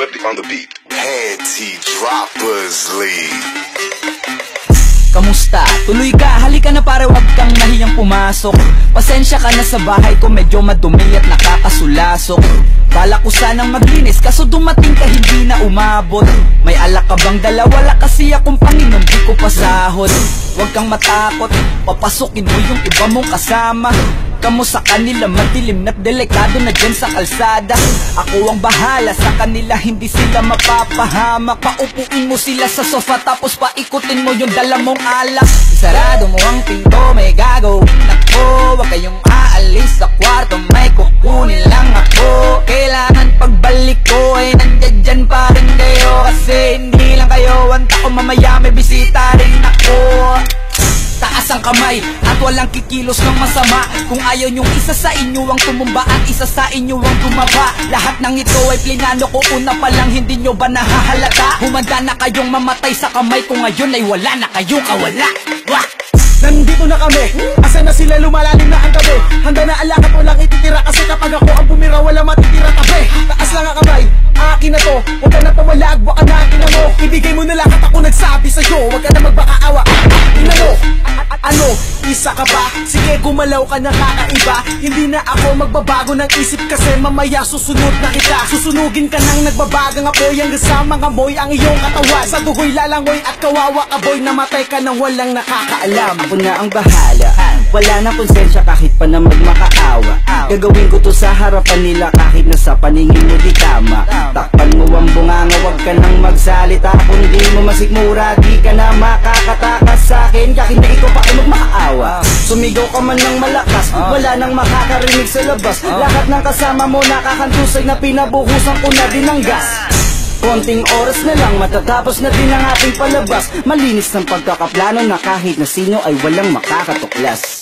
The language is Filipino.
Flippy on the beat. Panty Droppers League. Kamusta? Tuloy ka, halika na para wag kang mahiyang pumasok. Pasensya ka na sa bahay ko, medyo madumi at nakakasulasok. Bala ko sanang maglinis, kaso dumating ka hindi na umabot. May alak ka bang dala? Wala kasi akong Panginoon, di ko pasahod. Huwag kang matakot, papasukin mo yung iba mong kasama. Kamo sa kanila madilim na't delikado na dyan sa kalsada. Ako ang bahala sa kanila, hindi sila mapapahamak. Paupuin mo sila sa sofa tapos paikutin mo yung dala mong alak. Sarado mo ang pinto, may gago. Nako, wag kayong aalis sa kwarto, may kukunin lang ako. Kailangan pagbalik ko ay nandyan dyan pa rin kayo. Kasi hindi lang kayo ang tao, mamaya may bisita rin ako. Taas ang kamay at walang kikilos ng masama. Kung ayaw nyong isa sa inyo ang tumumba at isa sa inyo ang tumaba. Lahat ng ito ay plinano ko una pa lang, hindi nyo ba nahahalata? Humanda na kayong mamatay sa kamay ko ngayon ay wala na kayong kawala. Wah! Nandito na kami, asa na sila, lumalalim na ang gabi. Handa na alakad, walang ititira, kasi kapag ako ang bumira, wala matitira tabi. Taas lang ang kamay, akin na to, huwag ka na pamalag, baka na akin na mo. Ibigay mo na lahat, ako nagsabi sa'yo, huwag ka na magbakaawa. Ina mo, ano, isa ka ba? Sige, gumalaw ka na kakaiba. Hindi na ako magbabago ng isip, kasi mamaya susunod na kita. Susunugin ka nang nagbabagang apoy, hanggang sa mga moy ang iyong katawan. Sa dugoy lalangoy at kawawa ka boy, namatay ka nang walang nakakaalam. Ako na ang bahala, wala na konsensya kahit pa na magmakaawa. Gagawin ko to sa harapan nila kahit na sa paningin mo di tama. Takpan mo ang bunganga, wag ka nang magsalita. Kung di mo masikmura, di ka na makakatakas sa akin kahit na ikaw pa ay magmakaawa. Sumigaw ka man ng malakas, wala nang makakarinig sa labas. Lahat ng kasama mo nakakantusay na pinabuhusan ko na din ng gas. Konting oras na lang, matatapos na din ang ating palabas. Malinis ng pagkakaplano na kahit na sino ay walang makakatuklas.